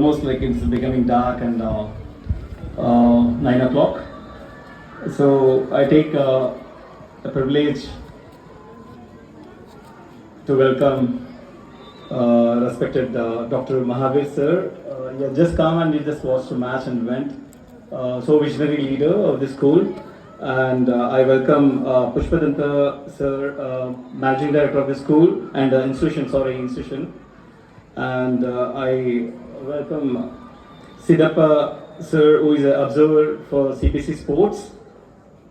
Almost like it's becoming dark and 9 o'clock. So I take the privilege to welcome respected Dr. Mahavir sir. He has just come and he just watched a match and went. So visionary leader of the school. And I welcome Pushpadanta sir, managing director of the school and institution. And I welcome Sidappa sir, who is an observer for CPC Sports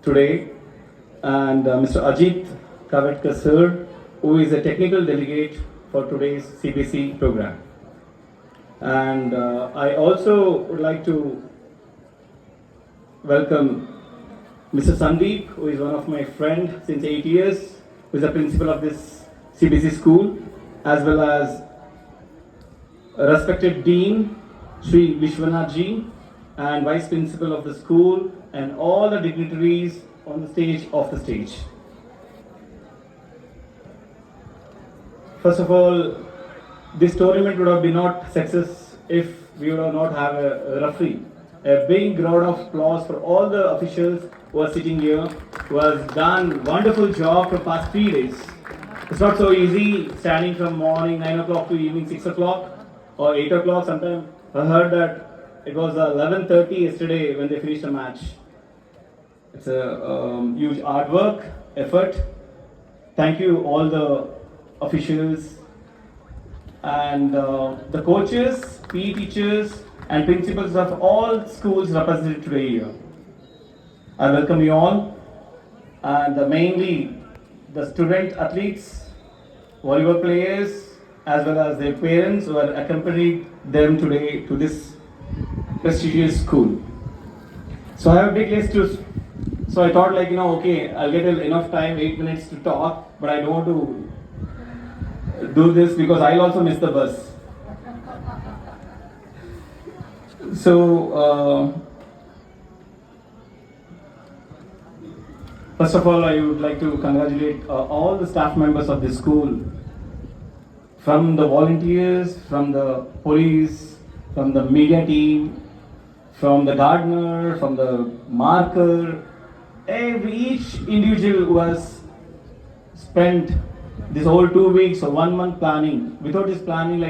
today, and Mr. Ajit Kavetkar sir, who is a technical delegate for today's CPC program. And I also would like to welcome Mr. Sandeep, who is one of my friends since 8 years, who is the principal of this CBC school, as well as respected Dean, Sri Vishwanath ji, and Vice Principal of the school, and all the dignitaries on the stage of the stage. First of all, this tournament would have been not success if we would have not have a referee. A big round of applause for all the officials who are sitting here, who has done wonderful job for past 3 days. It's not so easy standing from morning 9 o'clock to evening 6 o'clock or 8 o'clock. Sometimes I heard that it was 11:30 yesterday when they finished the match. It's a huge hard work, effort. Thank you all the officials and the coaches, PE teachers and principals of all schools represented today here. I welcome you all, and mainly the student athletes, volleyball players, as well as their parents who are accompanied them today to this prestigious school. So I have a big list to, so I thought okay, I'll get enough time, 8 minutes to talk, but I don't want to do this because I'll also miss the bus. So, first of all, I would like to congratulate all the staff members of this school, from the volunteers, from the police, from the media team, from the gardener, from the marker, each individual who has spent this whole 2 weeks or 1 month planning. Without this planning,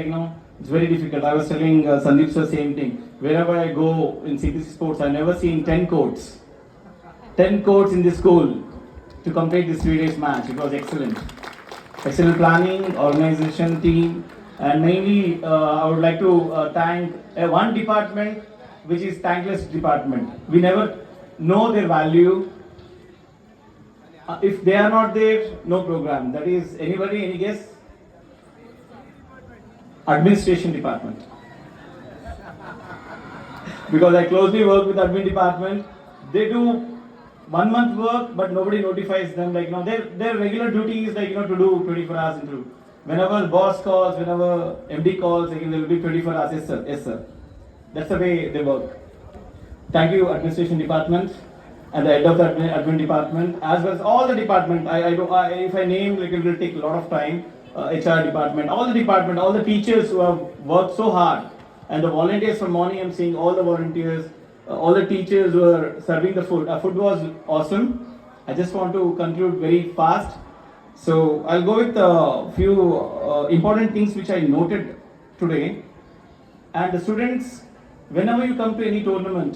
it's very difficult. I was telling Sandeep sir same thing. Wherever I go in CPC Sports, I never seen 10 courts. 10 courts in this school to complete this 3 days match. It was excellent. Excellent planning, organization team, and mainly I would like to thank one department which is thankless department. We never know their value. If they are not there, no program. That is, anybody, any guess? Administration department. Because I closely work with admin department. They do 1 month work, but nobody notifies them. Their regular duty is to do 24 hours into. Whenever boss calls, whenever MD calls, there will be 24 hours. Yes sir, yes sir. That's the way they work. Thank you, administration department and the head of the admin department, as well as all the department. If I name, it will take a lot of time. HR department, all the teachers who have worked so hard, and the volunteers from morning. I'm seeing all the volunteers. All the teachers were serving the food. Food was awesome. I just want to conclude very fast. So I'll go with a few important things which I noted today. And the students, whenever you come to any tournament,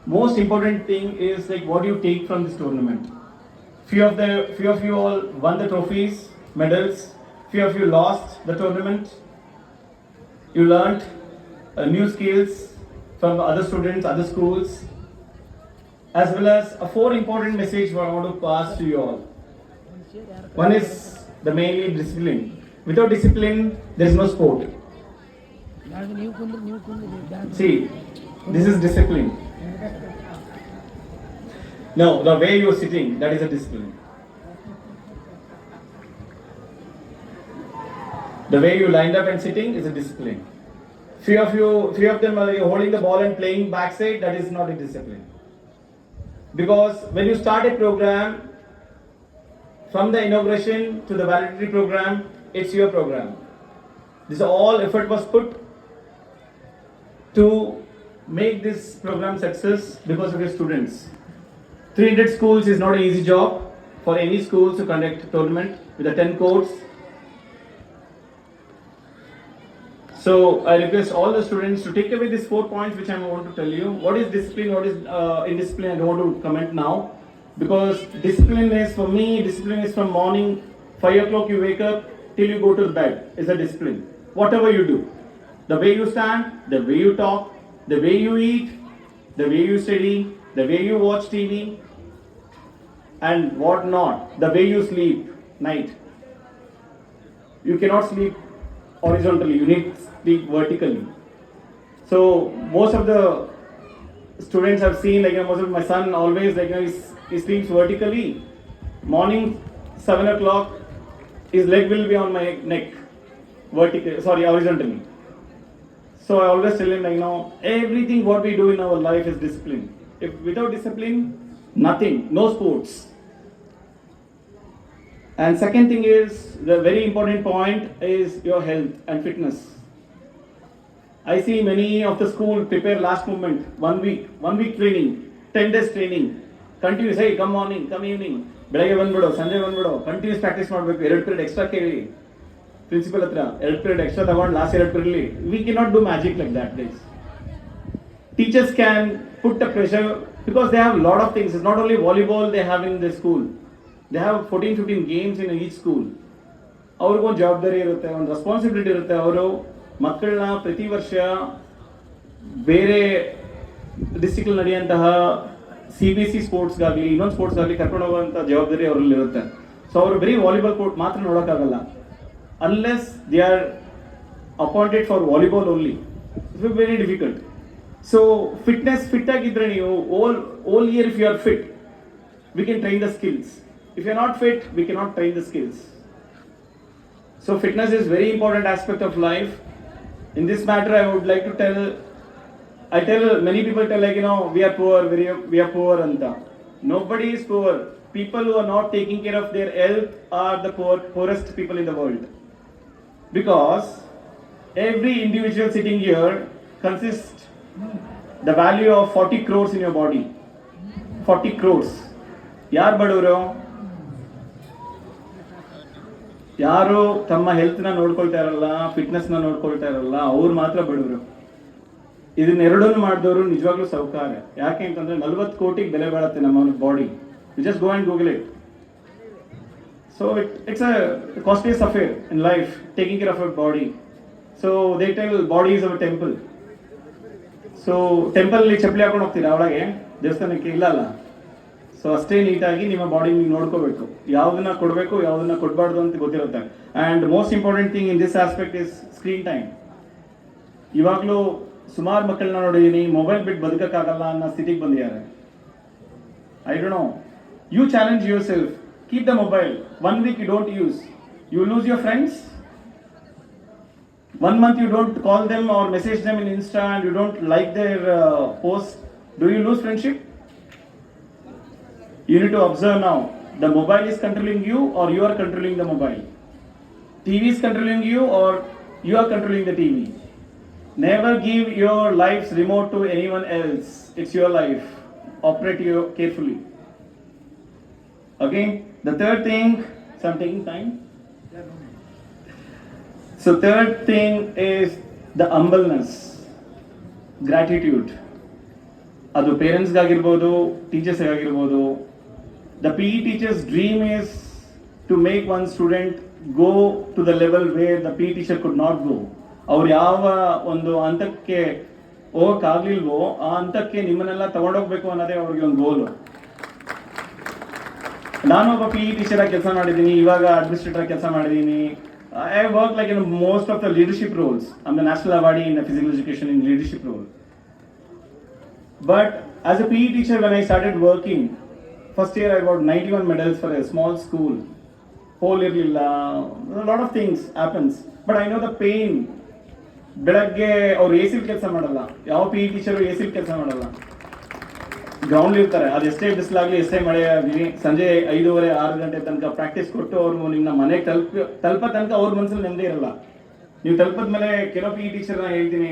most important thing is what you take from this tournament. Few of you all won the trophies, medals. Few of you lost the tournament. You learnt new skills from other students, other schools, as well as 4 important messages I want to pass to you all. One is the mainly discipline. Without discipline, there is no sport. See, this is discipline. No, the way you are sitting, that is a discipline. The way you lined up and sitting is a discipline. Few of them are holding the ball and playing backside, that is not a discipline. Because when you start a program, from the inauguration to the validity program, it's your program. This all effort was put to make this program success because of your students. 300 schools is not an easy job for any schools to conduct tournament with the 10 courts. So I request all the students to take away these 4 points which I want to tell you. What is discipline, what is indiscipline, I don't want to comment now. Because discipline is, for me, discipline is from morning 5 o'clock you wake up till you go to bed is a discipline. Whatever you do, the way you stand, the way you talk, the way you eat, the way you study, the way you watch TV, and what not, the way you sleep night. You cannot sleep horizontally, you need to sleep vertically. So most of the students have seen, like most of my son always, like he sleeps vertically. Morning 7 o'clock, his leg will be on my neck, horizontally. So I always tell him, everything what we do in our life is discipline. If without discipline, nothing, no sports. And second thing is, the very important point is your health and fitness. I see many of the school prepare last moment, 1 week training, 10 days training, continuous, hey, come morning, come evening, ಬೆಳಗ್ಗೆ ಬಂದ್ಬಿಡು, ಸಂಜೆ ಬಂದ್ಬಿಡು, continuous practice ಮಾಡಬೇಕು, 2 period extra ಕೇಳಿ principal ಹತ್ರ, 2 period extra ತಗೊಂಡು last 2 ಪೀರಿಯಡ್ಲಿ. We cannot do magic like that days. Teachers can put a pressure because they have a lot of things. It's not only volleyball they have in the school. They have 14-15 games in each school. ಅವ್ರಿಗೊಂದು ಜವಾಬ್ದಾರಿ ಇರುತ್ತೆ, ಒಂದು responsibility ಇರುತ್ತೆ. ಅವರು ಮಕ್ಕಳನ್ನ ಪ್ರತಿ ವರ್ಷ ಬೇರೆ ಡಿಸ್ಟ್ರಿಕ್ಟ್ ನಡೆಯುವಂತಹ CBC ಸ್ಪೋರ್ಟ್ಸ್ಗಾಗಲಿ ಇನ್ನೊಂದು ಸ್ಪೋರ್ಟ್ಸ್ಗಾಗಲಿ ಕರ್ಕೊಂಡು ಹೋಗುವಂಥ ಜವಾಬ್ದಾರಿ ಅವರಲ್ಲಿ ಇರುತ್ತೆ. ಸೊ ಅವರು ಬರೀ ವಾಲಿಬಾಲ್ ಕೋರ್ಟ್ ಮಾತ್ರ ನೋಡೋಕ್ಕಾಗಲ್ಲ. Unless they are appointed for volleyball only, it's very difficult. So fitness, fit ಆಗಿದ್ರೆ ನೀವು all year if you are fit, we can train the skills. If you are not fit, we cannot train the skills. So fitness is very important aspect of life. In this matter, I would like to tell many people tell we are poor, we are poor anta. Nobody is poor. People who are not taking care of their health are the poorest people in the world. Because every individual sitting here consists the value of 40 crores in your body. 40 crores. ಯಾರು ಬಡವರು? ಯಾರು ತಮ್ಮ ಹೆಲ್ತ್ನ ನೋಡ್ಕೊಳ್ತಾ ಇರಲ್ಲ, ಫಿಟ್ನೆಸ್ನ ನೋಡ್ಕೊಳ್ತಾ ಇರಲ್ಲ, ಅವ್ರು ಮಾತ್ರ ಬಡವರು. ಇದನ್ನೆರಡನ್ನು ಮಾಡಿದವರು ನಿಜವಾಗ್ಲೂ ಸೌಕಾರ. ಯಾಕೆ ಅಂತಂದ್ರೆ 40 ಕೋಟಿಗೆ ಬೆಲೆ ಬಾಳುತ್ತೆ ನಮ್ಮ body. You just go and google it. So it's a costliest affair in life, taking care of our body. So they tell body is our temple. So ಟೆಂಪಲಲ್ಲಿ ಚಪ್ಪಲಿ ಹಾಕೊಂಡು ಹೋಗ್ತೀರಾ ಒಳಗೆ, ದೇವಸ್ಥಾನಕ್ಕೆ ಇಲ್ಲ ಅಲ್ಲ. ಸೊ ಅಷ್ಟೇ ನೀಟಾಗಿ ನಿಮ್ಮ ಬಾಡಿ ನೀವು ನೋಡ್ಕೋಬೇಕು, ಯಾವುದನ್ನ ಕೊಡಬೇಕು ಯಾವುದನ್ನ ಕೊಡಬಾರ್ದು ಅಂತ ಗೊತ್ತಿರುತ್ತೆ. And most important thing in this aspect is screen time. ಇವಾಗಲೂ ಸುಮಾರು ಮಕ್ಕಳನ್ನ ನೋಡಿದ್ದೀನಿ, ಮೊಬೈಲ್ ಬಿಟ್ಟು ಬದುಕಕ್ಕಾಗಲ್ಲ ಅನ್ನೋ ಸ್ಥಿತಿಗೆ ಬಂದಿದ್ದಾರೆ. I don't know, you challenge yourself, keep the mobile. 1 week you don't use, you lose your friends. 1 month you don't call them or message them in Insta and you don't like their post. Do you lose friendship? You need to observe now. The mobile is controlling you or you are controlling the mobile. TV is controlling you or you are controlling the TV. Never give your life's remote to anyone else. It's your life. Operate you carefully. Okay? The third thing, so I'm taking time. So third thing is the humbleness, gratitude. ಅದು ಪೇರೆಂಟ್ಸ್ಗಾಗಿರ್ಬೋದು, ಟೀಚರ್ಸ್ಗಾಗಿರ್ಬೋದು. The PE teacher's dream is to make one student go to the level where the PE teacher could not go. ಅವ್ರು ಯಾವ ಒಂದು ಹಂತಕ್ಕೆ ಹೋಗೋಕ್ಕಾಗಲಿಲ್ವೋ ಆ ಹಂತಕ್ಕೆ ನಿಮ್ಮನ್ನೆಲ್ಲ ತಗೊಂಡೋಗ್ಬೇಕು ಅನ್ನೋದೇ ಅವ್ರಿಗೆ ಒಂದು ಗೋಲು. ನಾನು ಒಬ್ಬ PE ಟೀಚರಾಗಿ ಕೆಲಸ ಮಾಡಿದ್ದೀನಿ, ಇವಾಗ ಅಡ್ಮಿನಿಸ್ಟ್ರೇಟರ್ ಕೆಲಸ ಮಾಡಿದ್ದೀನಿ. I work like in most of the leadership roles. I'm the national awardee in physical education in leadership role. But as a PE teacher, when I started working, first year I got 91 medals for a small school. Whole year, a lot of things happens. But I know the pain. ಬೆಳಗ್ಗೆ ಅವ್ರು A ಸಿಲ್ ಕೆಲಸ ಮಾಡಲ್ಲ, ಯಾವ PE teacher A ಸಿಲ್ ಕೆಲಸ ಮಾಡಲ್ಲ, ground ಇರ್ತಾರೆ. ಅದು ಎಷ್ಟೇ ಬಿಸಿಲಾಗಲಿ ಎಷ್ಟೇ ಮಳೆ ಆಗಲಿ, ಸಂಜೆ 5:30-6 ಗಂಟೆ ತನಕ ಪ್ರಾಕ್ಟೀಸ್ ಕೊಟ್ಟು ಅವ್ರು ನಿಮ್ಮನ್ನ ಮನೆಗೆ ತಲುಪ ತನಕ ಅವ್ರ ಮನಸ್ಸಲ್ಲಿ ನೆಮ್ಮದಿ ಇರಲ್ಲ. ನೀವು ತಲುಪಿದ ಮೇಲೆ ಕೆಲವು ಪಿ ಟೀಚರ್ನ ಹೇಳ್ತೀನಿ,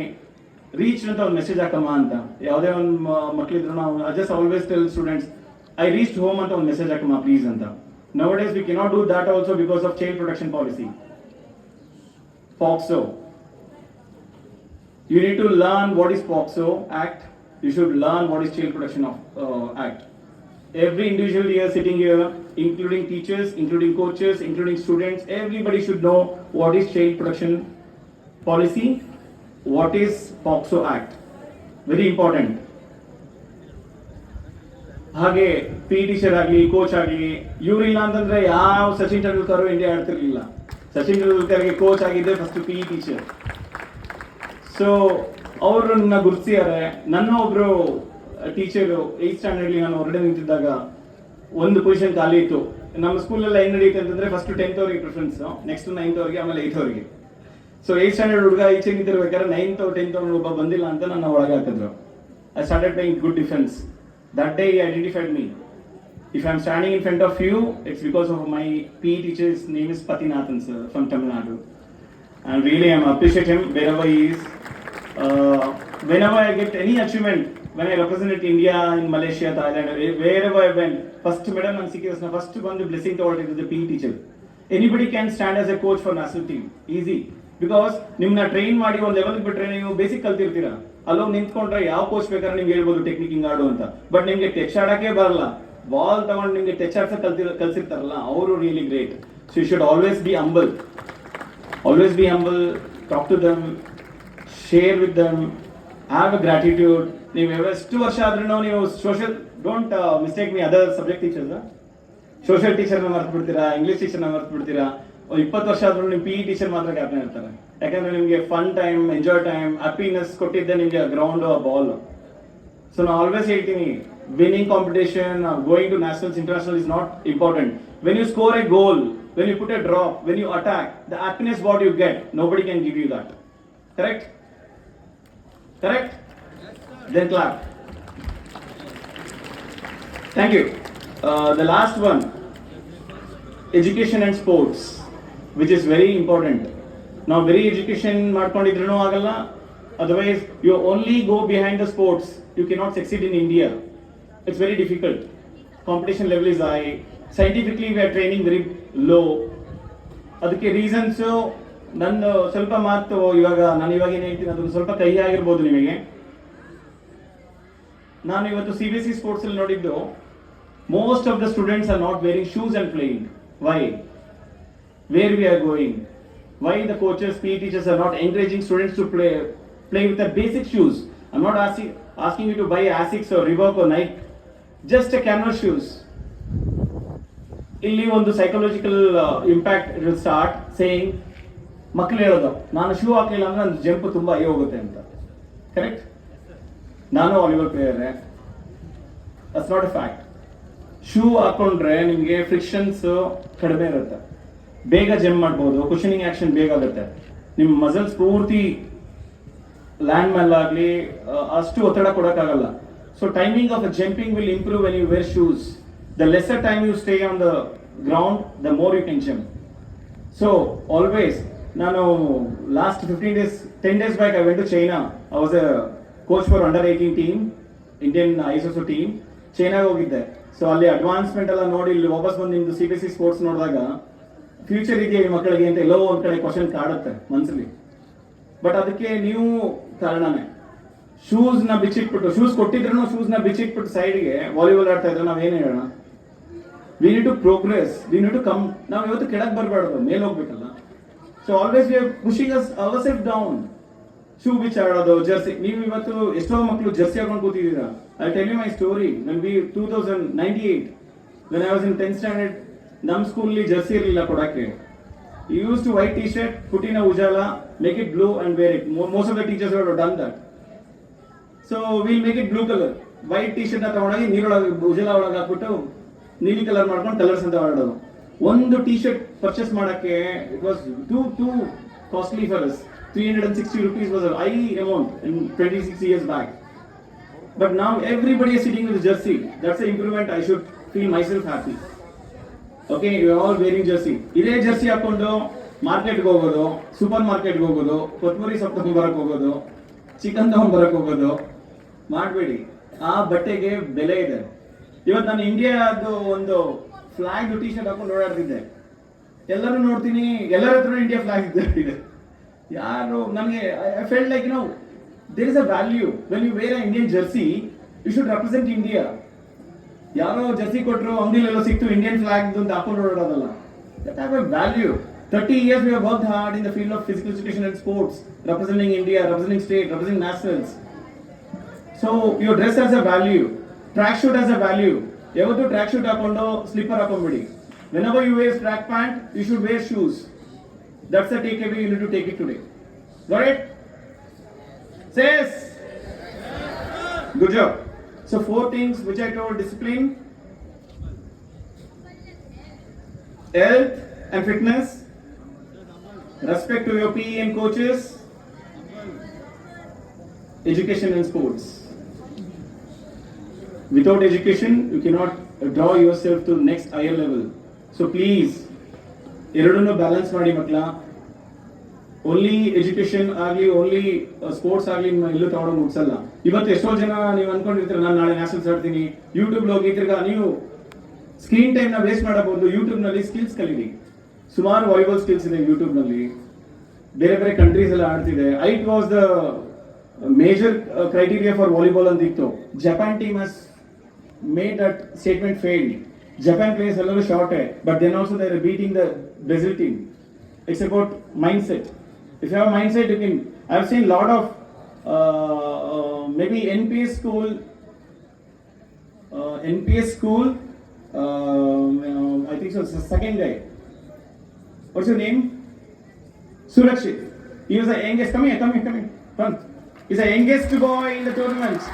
ರೀಚ್ ಅಂತ ಒಂದು ಮೆಸೇಜ್ ಹಾಕಮ್ಮ ಅಂತ. ಯಾವುದೇ ಒಂದು ಮಕ್ಕಳಿದ್ರು ನಾವು just always tell students, I reach home ಅಂತ ಒಂದು ಮೆಸೇಜ್ ಹಾಕಮ್ಮ ಪ್ಲೀಸ್ ಅಂತ. Nowadays we cannot do that also because of child protection policy. POCSO. You need to learn what is POCSO Act. You should learn what is Child Protection Act. Every individual here sitting here, including teachers, including coaches, including students, everybody should know what is Child Protection Policy, what is POCSO Act. Very important. ಹಾಗೆ P teacher ಆಗಲಿ, coach ಆಗಲಿ, ಇವರಿಲ್ಲ ಅಂತಂದ್ರೆ ಯಾವ Sachin Tendulkar India ಆಡ್ತಿರ್ಲಿಲ್ಲ. Sachin ತೆಂಡೂಲ್ಕರ್ಗೆ coach ಆಗಿದ್ದೆ first P teacher. So ಅವ್ರನ್ನ ಗುರುತಿಸಿದ್ದಾರೆ. ನನ್ನ ಒಬ್ರು ಟೀಚರು 8th ಸ್ಟ್ಯಾಂಡರ್ಡ್ಲಿ ನಾನು ಹೊರಗಡೆ ನಿಂತಿದ್ದಾಗ ಒಂದು ಪೊಸಿಷನ್ ಖಾಲಿ ಇತ್ತು. ನಮ್ಮ ಸ್ಕೂಲಲ್ಲಿ ಏನು ನಡೆಯುತ್ತೆ ಅಂತಂದ್ರೆ ಫಸ್ಟ್ 10th ಅವರಿಗೆ ಪ್ರಿಫರೆನ್ಸ್, ನೆಕ್ಸ್ಟ್ 9th ಅವರಿಗೆ, ಆಮೇಲೆ 8th ಅವರಿಗೆ. ಸೊ 8th ಸ್ಟ್ಯಾಂಡರ್ಡ್ ಹುಡುಗ ಈಚೆ ನಿಂತಿರ್ಬೇಕಾದ್ರೆ 9th 10th ಅವ್ರು ಒಬ್ಬ ಬಂದಿಲ್ಲ ಅಂತ ನನ್ನ ಒಳಗೆ ಹಾಕಿದ್ರು. I started playing good defence. That day he identified me. If I am standing in front of you, it's because of my PE teacher's name is Patinathan sir from Tamil Nadu. And really I appreciate him wherever he is. Whenever I get any achievement, when I represented India in Malaysia, Thailand, wherever I went, first medal and secures, first one the blessing toward it is the PE teacher. Anybody can stand as a coach for national team. Easy. Because ನಿಮ್ಮನ್ನ train ಮಾಡಿ ಒಂದು ಲೆವೆಲ್ಗೆ ಬಿಟ್ಟರೆ ನೀವು basic ಕಲ್ತಿರ್ತೀರಾ. ಅಲ್ಲೋಗಿ ನಿಂತ್ಕೊಂಡ್ರೆ ಯಾವ coach ಬೇಕಾದ್ರೆ ನಿಮ್ಗೆ ಹೇಳ್ಬೋದು ಟೆಕ್ನಿಕಿಂಗ್ ಆಡು ಅಂತ. ಬಟ್ ನಿಮ್ಗೆ ಟಚ್ ಆಡೋಕೆ ಬರಲ್ಲ, ಬಾಲ್ ತಗೊಂಡು ನಿಮ್ಗೆ ಟಚ್ ಆಡ್ಸಕ್ ಕಲ್ಸಿರ್ತಾರಲ್ಲ, ಅವರು really great. So you should always be humble, always be humble, talk to them, share with them, have a gratitude. ನೀವು ಎಷ್ಟು ವರ್ಷ ಆದ್ರೂ ನೀವು social, don't mistake me other subject teachers, social ಟೀಚರ್ನ ಮರ್ತು ಬಿಡ್ತೀರಾ, ಇಂಗ್ಲೀಷ್ ಟೀಚರ್ನ ಮರ್ತು ಬಿಡ್ತೀರಾ. 20 ವರ್ಷ ಆದ್ರೂ ನೀವು PE ಟೀಚರ್ ಮಾತ್ರ ಕ್ಯಾಪ್ಟನ್ ಇರ್ತಾರೆ. ಯಾಕಂದ್ರೆ ನಿಮಗೆ fun time, enjoy time, happiness ಕೊಟ್ಟಿದ್ದೆ ನಿಮಗೆ ಗ್ರೌಂಡ್, ಬಾಲ್. ಸೊ ನಾನು ಆಲ್ವೇಸ್ ಹೇಳ್ತೀನಿ, winning competition, going to nationals, international is not important. When you score a goal, when you put a drop, when you attack, the happiness what you get, nobody can give you that. Correct? Correct? Then clap. Thank you. The last one, education and sports, which is very important. Now very education ಮಾಡ್ಕೊಂಡಿದ್ರೂ ಆಗಲ್ಲ, otherwise you only go behind the sports, you cannot succeed in India. It's very difficult. Competition level is high. Scientifically we are training very low. ಅದಕ್ಕೆ reasons ನನ್ನ ಸ್ವಲ್ಪ ಮಾತು ಇವಾಗ ನಾನು ಏನು ಹೇಳ್ತೀನಿ ಅದೊಂದು ಸ್ವಲ್ಪ ಕೈ ಆಗಿರ್ಬೋದು ನಿಮಗೆ. ನಾನು ಇವತ್ತು CBSE ಸ್ಪೋರ್ಟ್ಸ್ ಅಲ್ಲಿ ನೋಡಿದ್ದು, most of the students R not varying shoes and playing. Why? Where we are going? Why the coaches, PE teachers are not encouraging students to play with the basic shoes? I'm not asking you to buy Asics or Reebok or Nike, just a canvas shoes. ಇಲ್ಲಿ ಒಂದು psychological impact it will start saying, ಮಕ್ಕಳು ಹೇಳೋದು ನಾನು shoe ಹಾಕಲಿಲ್ಲ ಅಂದ್ರೆ ನನ್ನ jump ತುಂಬಾ ಹೋಗುತ್ತೆ ಅಂತ. ಕರೆಕ್ಟ್? ನಾನು volleyball player, that's not A fact. Shoe ಹಾಕೊಂಡ್ರೆ ನಿಮಗೆ ಫ್ರಿಕ್ಷನ್ಸ್ ಕಡಿಮೆ ಇರುತ್ತೆ, ಬೇಗ ಜಂಪ್ ಮಾಡ್ಬೋದು, ಕುಷನಿಂಗ್ ಆಕ್ಷನ್ ಬೇಗ ಆಗುತ್ತೆ, ನಿಮ್ಮ ಮಸಲ್ಸ್ ಪೂರ್ತಿ ಲ್ಯಾಂಡ್ ಮೇಲಾಗಲಿ ಅಷ್ಟು ಒತ್ತಡ ಕೊಡೋಕ್ಕಾಗಲ್ಲ. So timing of jumping will improve when you wear shoes. The lesser time you stay on the ground, the more you can jump. So always, ನಾನು last 10 days back I went to China. I was a coach for under 18 team, Indian ಐಸೋಸೋ team. ಚೈನಾಗೆ ಹೋಗಿದ್ದೆ. So ಅಲ್ಲಿ advancement ಎಲ್ಲ ನೋಡಿ ಇಲ್ಲಿ ವಾಪಸ್ ಬಂದು ನಿಮ್ದು CBSE ಸ್ಪೋರ್ಟ್ಸ್ ನೋಡಿದಾಗ ಫ್ಯೂಚರ್ ಇದೆಯಾ ಈ ಮಕ್ಕಳಿಗೆ ಅಂತ ಎಲ್ಲೋ ಒಂದ್ ಕಡೆ ಕ್ವಶನ್ ಕಾಡುತ್ತೆ ಮನ್ಸಲ್ಲಿ. ಬಟ್ ಅದಕ್ಕೆ ನೀವು ಕಾರಣನೇ. ಶೂಸ್ ನ ಬಿಚ್ಚಿಟ್ಬಿಟ್ಟು, ಶೂಸ್ ಕೊಟ್ಟಿದ್ರು ಶೂಸ್ ನ ಬಿಚ್ಚಿಟ್ಬಿಟ್ಟು ಸೈಡ್ಗೆ ವಾಲಿಬಾಲ್ ಆಡ್ತಾ ಇದ್ರೆ ನಾವೇನು ಹೇಳೋಣ? We need to progress, we need to come. ನಾವು ಇವತ್ತು ಕೆಳಗೆ ಬರಬಾರ್ದು, ಮೇಲೆ ಹೋಗ್ಬೇಕಲ್ಲ. So always we are pushing us ourself down. Shoe ಬಿಚ್ಚಾಡೋದು, ಜರ್ಸಿ. ನೀವು ಇವತ್ತು ಎಷ್ಟೋ ಮಕ್ಕಳು ಜರ್ಸಿ ಹಾಕೊಂಡು ಕೂತಿದ್ದೀರಾ. I tell you my story. When 2098 when I was in 10th standard, ನಮ್ಮ ಸ್ಕೂಲಲ್ಲಿ ಜರ್ಸಿ ಇರಲಿಲ್ಲ ಕೊಡಕ್ಕೆ. You use to white T-shirt, put in a ujala, make it blue and wear it. Most of the teachers would have done that. So we'll make it blue color. White t-shirt ನ ತಗೊಂಡೋಗಿ ನೀರೊಳಗೆ ಉಜಾಲ ಒಳಗೆ ಹಾಕ್ಬಿಟ್ಟು ನೀಲಿ colour ಮಾಡ್ಕೊಂಡು colours ಅಂತ ಆಡೋದು. ಒಂದು T shirt purchase ಮಾಡಕ್ಕೆ it was two costly for us. 360 rupees was a high amount in 26 years back. But now everybody is sitting with a jersey. That's the improvement. I should feel myself happy. Okay, you are all wearing jersey. ಇದೇ Jersey ಹಾಕೊಂಡು ಮಾರ್ಕೆಟ್ಗೆ ಹೋಗೋದು, super ಮಾರ್ಕೆಟ್ಗೆ ಹೋಗೋದು, ಕೊತ್ತಂಬರಿ ಸೊಪ್ಪು ತಗೊಂಡ್ಬರಕ್ಕೆ ಹೋಗೋದು, chicken ತಗೊಂಡ್ಬರಕ್ಕೆ ಹೋಗೋದು ಮಾಡಬೇಡಿ. ಆ ಬಟ್ಟೆಗೆ ಬೆಲೆ ಇದೆ. ಇವತ್ತು ನಾನು ಇಂಡಿಯಾದು ಒಂದು ಫ್ಲಾಗ್ ಟಿ ಶರ್ಟ್ ಹಾಕೊಂಡು ಓಡಾಡ್ತಿದ್ದೆ. ಎಲ್ಲರೂ ನೋಡ್ತೀನಿ, ಎಲ್ಲರ ಹತ್ರ ಇಂಡಿಯಾ ಫ್ಲಾಗ್ ಇದೆ. ಯಾರು ನನಗೆ I felt like there is a value when you wear a Indian jersey, you should represent India. ಯಾರೋ ಜರ್ಸಿ ಕೊಟ್ಟರು, ಅಂಗಡಿಲೆಲ್ಲ ಸಿಕ್ತು ಇಂಡಿಯನ್ ಫ್ಲಾಗ್ ಅಂತ ಹಾಕೊಂಡು ಓಡಾಡೋದಲ್ಲ. That have a value. 30 years we have worked hard in the field of physical education and sports, representing India, representing state, representing nationals. So your dress has a value. Track shoot has a value. Yavattu track shoot hakondo slipper hakonbidi. Whenever you wear track pant, you should wear shoes. That's the takeaway you need to take it today. Got it? Says. Good job. So 4 things which I told: discipline, health and fitness, respect to your PE and coaches, education and sports. Without education, you cannot draw yourself to the next higher level. So please, ಎರಡನ್ನೂ balance ಮಾಡಿ ಮಕ್ಕಳ. Only education ಆಗಲಿ, only sports ಆಗಲಿ ಎಲ್ಲೂ ತಗೊಂಡು ಮುಗಿಸಲ್ಲ. ಇವತ್ತು ಎಷ್ಟೋ ಜನ ನೀವು ಅನ್ಕೊಂಡಿರ್ತೀರ, ನಾನು ನಾಳೆ ನ್ಯಾಷನಲ್ಸ್ ಆಡ್ತೀನಿ, ಯೂಟ್ಯೂಬ್ ಹೋಗಿ ತಿರ್ಗಾ ನೀವು ಸ್ಕ್ರೀನ್ ಟೈಮ್ ನ ವೇಸ್ಟ್ ಮಾಡಬಹುದು. ಯೂಟ್ಯೂಬ್ ನಲ್ಲಿ ಸ್ಕಿಲ್ಸ್ ಕಲೀರಿ. ಸುಮಾರು ವಾಲಿಬಾಲ್ ಸ್ಕಿಲ್ಸ್ ಇದೆ ಯೂಟ್ಯೂಬ್ ನಲ್ಲಿ. ಬೇರೆ ಬೇರೆ ಕಂಟ್ರೀಸ್ ಎಲ್ಲ ಆಡ್ತಿದೆ. It was the major criteria for volleyball ಅಂತ ಇತ್ತು. Japan team has made that statement failed. Japan players ಎಲ್ಲರೂ short, but then also they are beating the Brazil team. It's about mindset. If you have a mindset, you can. I have seen a lot of maybe NPS school. I think so. It's the second guy. What's your name? Surakshit. He was the youngest. Come here. Come. He's the youngest boy in the tournament.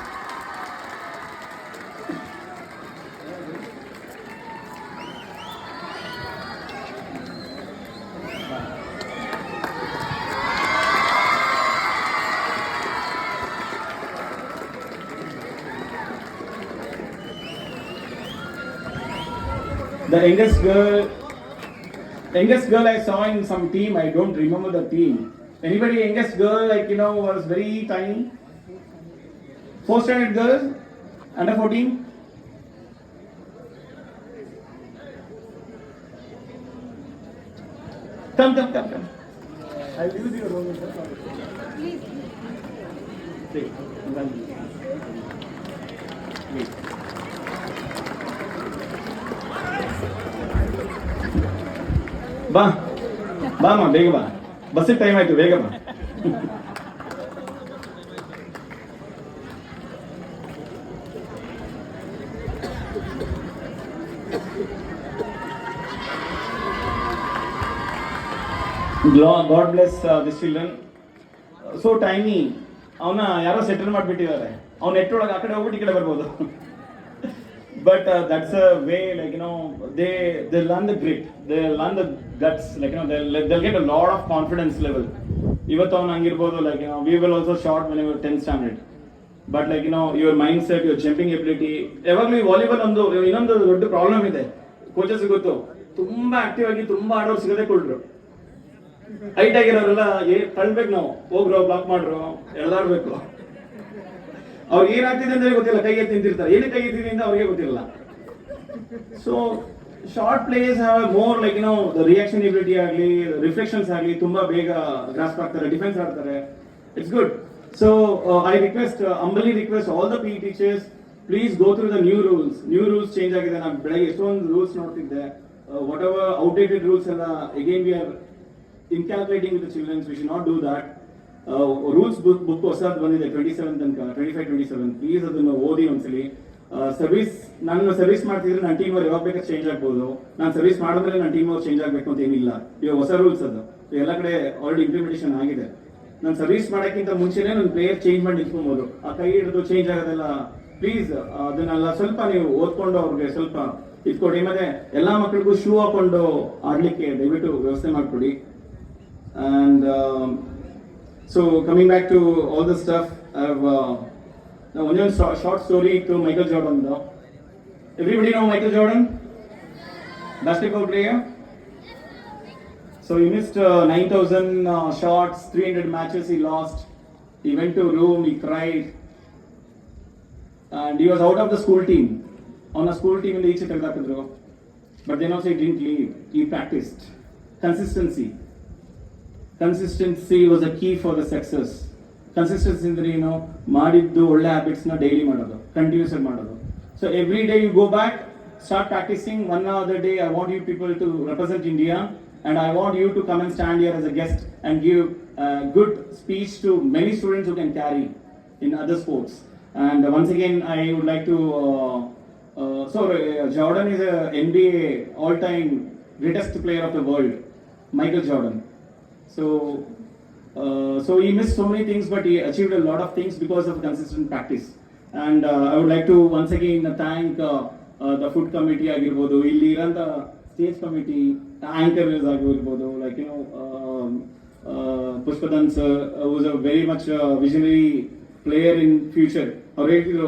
The youngest girl I saw in some team, I don't remember the team. Anybody youngest girl was very tiny? 4th standard girl, under 14? Come. I'll use your room. Please. ಬಾ ಬೇಗ ಬಾ, ಬಸ್ಸಿಗೆ time ಆಯ್ತು, ಬೇಗ ಬಾ. God bless this children. So tiny. ಅವನ ಯಾರೋ settle ಮಾಡಿಬಿಟ್ಟಿದ್ದಾರೆ. ಅವ್ನ ನೆಟ್ಟೊಳಗೆ ಆ ಕಡೆ ಹೋಗ್ಬಿಟ್ಟು ಈ ಕಡೆ ಬರ್ಬೋದು. But that's a way, they learn the grit, they learn the guts, they'll get a lot of confidence level. Ivattu avanu hangirbodu, we will also short when we were 10th standard. But your mindset, your jumping ability, ಯಾವಾಗಲೂ ಈ volleyball ಇನ್ನೊಂದು ದೊಡ್ಡ problem ಇದೆ. Coaches ಗೊತ್ತು, ತುಂಬಾ active ಆಗಿ ತುಂಬಾ ಆಡೋರು ಸಿಗದೆ ಕೊಡ್ರು. ಹೈಟ್ ಆಗಿರೋರೆಲ್ಲ ತಳ್ಬೇಕು, ನಾವು ಹೋಗ್ರೋ, ಬ್ಲಾಕ್ ಮಾಡ್ರು, ಎಳ್ದಾಡ್ಬೇಕು. ಅವ್ರಿಗೆ ಏನಾಗ್ತಿದೆ ಅಂತ ಗೊತ್ತಿಲ್ಲ, ಕೈಗೆ ತಿಂತಿರ್ತಾರೆ. ಏನಕ್ಕೆ ಕೈಗೆ ತಿಂತಿದೆ ಅಂತ ಅವ್ರಿಗೆ ಗೊತ್ತಿಲ್ಲ. So short players have more the reaction ability ಆಗಲಿ, ರಿಫ್ಲೆಕ್ಷನ್ಸ್ ಆಗಲಿ ತುಂಬಾ ಬೇಗ ಗ್ರಾಸ್ಪ್ ಆಗ್ತಾರೆ, ಡಿಫೆನ್ಸ್ ಆಡ್ತಾರೆ. It's good. So I humbly request all the PE teachers, please go through the new rules change ಆಗಿದೆ. ನಾನು ಬೆಳಗ್ಗೆ ಎಷ್ಟೊಂದು ರೂಲ್ಸ್ ನೋಡ್ತಿದ್ದೆ. ವಾಟ್ ಎವರ್ ಔಟ್ಡೇಟೆಡ್ ರೂಲ್ಸ್ ಎಲ್ಲ again we are inculcating with the childrens. We should not do that. Rules book ಹೊಸದು ಬಂದಿದೆ 27 ತನಕ, 25-27. Please ಅದನ್ನು ಓದಿ ಒಂದ್ಸಲಿ. ನಾನು ಸರ್ವಿಸ್ ಮಾಡ್ತಿದ್ರೆ ನನ್ನ ಟೀಮ್ ಅವ್ರು ಯಾವಾಗ ಬೇಕಾದ್ರೆ ಚೇಂಜ್ ಆಗ್ಬೋದು. ನಾನು ಸರ್ವಿಸ್ ಮಾಡಿದ್ರೆ ನನ್ನ ಟೀಮ್ ಅವ್ರು ಚೇಂಜ್ ಆಗ್ಬೇಕು ಅಂತ ಏನಿಲ್ಲ. ಇವಾಗ ಹೊಸ ರೂಲ್ಸ್ ಅದು ಎಲ್ಲ ಕಡೆ ಆಲ್ರೆಡಿ ಇಂಪ್ಲಿಮೆಂಟೇಷನ್ ಆಗಿದೆ. ನಾನು ಸರ್ವಿಸ್ ಮಾಡೋಕ್ಕಿಂತ ಮುಂಚೆನೇ ನನ್ನ ಪ್ಲೇಯರ್ ಚೇಂಜ್ ಮಾಡಿ ನಿಂತ್ಕೊಬೋದು. ಆ ಕೈ ಹಿಡಿದು ಚೇಂಜ್ ಆಗೋದೆಲ್ಲ ಪ್ಲೀಸ್ ಅದನ್ನೆಲ್ಲ ಸ್ವಲ್ಪ ನೀವು ಓದ್ಕೊಂಡು ಅವ್ರಿಗೆ ಸ್ವಲ್ಪ ಇಟ್ಕೊಡಿ. ಮತ್ತೆ ಎಲ್ಲಾ ಮಕ್ಕಳಿಗೂ ಶೂ ಹಾಕೊಂಡು ಆಡ್ಲಿಕ್ಕೆ ದಯವಿಟ್ಟು ವ್ಯವಸ್ಥೆ ಮಾಡ್ಕೊಡಿ. And so coming back to all the stuff, I have one short story to Michael Jordan. Everybody know Michael Jordan, basketball player. So So he missed 9,000 shots, 300 matches he lost. He went to room, he cried. And he was out of the school team. On a school team in the Ichi. But then also he didn't leave. He practiced. Consistency. Consistency was a key for the success. Consistency in the, ಮಾಡಿದ್ದು ಒಳ್ಳೆ habits na daily ಮಾಡೋದು, continuous ಮಾಡೋದು. So every day you go back, start practicing. One other day I want you people to represent India, and I want you to come and stand here as a guest and give good speech to many students who can carry in other sports. And once again I would like to Jordan is a NBA all-time greatest player of the world, Michael Jordan. So he missed so many things, but he achieved a lot of things because of consistent practice. And I would like to once again thank the food committee ಆಗಿರ್ಬೋದು, ಇಲ್ಲಿ ಇರೋಂಥ stage committee anchors ಆಗಿರ್ಬೋದು, like Pushpadhan sir was a very much visionary player in future. ಅವ್ರು ಹೇಳ್ತಿದ್ರು,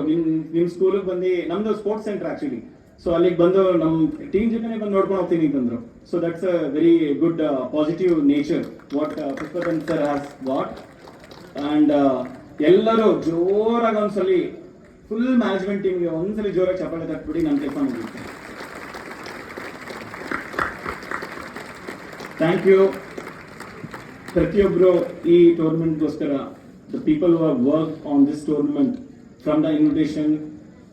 ನಿಮ್ಮ ಸ್ಕೂಲಿಗೆ ಬಂದು, ನಮ್ದು ಸ್ಪೋರ್ಟ್ಸ್ ಸೆಂಟರ್ ಆಕ್ಚುಲಿ, ಸೊ ಅಲ್ಲಿಗೆ ಬಂದು ನಮ್ಮ ಟೀಮ್ ಜೊತೆ ಬಂದು ನೋಡ್ಕೊಂಡು ಹೋಗ್ತೀನಿ ಅಂತಂದ್ರು. So that's a very good positive nature what Pushpadhan sir has got. And ಎಲ್ಲರೂ ಜೋರಾಗಿ ಒಂದ್ಸಲಿ ಫುಲ್ ಮ್ಯಾನೇಜ್ಮೆಂಟ್ ಟೀಮ್ಗೆ ಒಂದ್ಸಲಿ ಜೋರಾಗಿ ಚಪ್ಪಾಳೆ ತಟ್ಬಿಡಿ, ನನ್ನ ಕೆಲಸ ಮುಗಿಯುತ್ತೆ. Thank you. ಪ್ರತಿಯೊಬ್ಬರು ಈ ಟೂರ್ನಮೆಂಟ್ಗೋಸ್ಕರ, the people who have worked on this tournament, from the invitation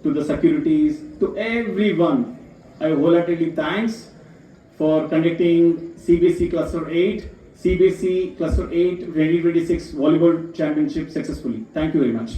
to the securities to everyone, I wholeheartedly thanks for conducting CBSE Cluster 8, CBSE Cluster 8 2026 Volleyball Championship successfully. Thank you very much.